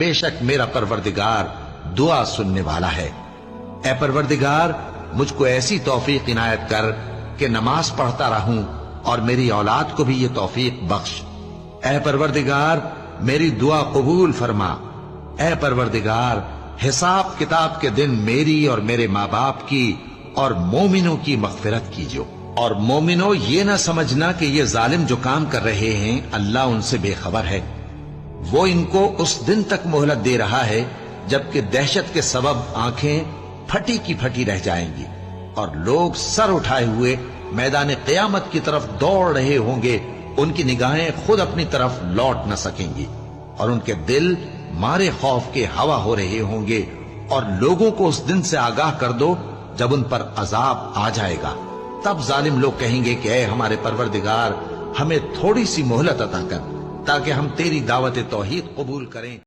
बेशक मेरा परवरदिगार दुआ सुनने वाला है। ए परवरदिगार, मुझको ऐसी तौफीक इनायत कर कि नमाज पढ़ता रहूं और मेरी औलाद को भी ये तौफीक बख्श। ए परवरदिगार, मेरी दुआ कबूल फरमा। ए परवरदिगार, हिसाब किताब के दिन मेरी और मेरे माँ बाप की और मोमिनों की मगफिरत कीजिए। और मोमिनो, ये ना समझना कि ये जालिम जो काम कर रहे हैं अल्लाह उनसे बेखबर है। वो इनको उस दिन तक मोहलत दे रहा है जबकि दहशत के सबब आंखें फटी की फटी रह जाएंगी और लोग सर उठाए हुए मैदान क़यामत की तरफ दौड़ रहे होंगे। उनकी निगाहें खुद अपनी तरफ लौट न सकेंगी और उनके दिल मारे खौफ के हवा हो रहे होंगे। और लोगों को उस दिन से आगाह कर दो जब उन पर अजाब आ जाएगा। तब जालिम लोग कहेंगे कि ऐ हमारे परवरदिगार, हमें थोड़ी सी मोहलत अता कर ताकि हम तेरी दावत तौहीद कबूल करें।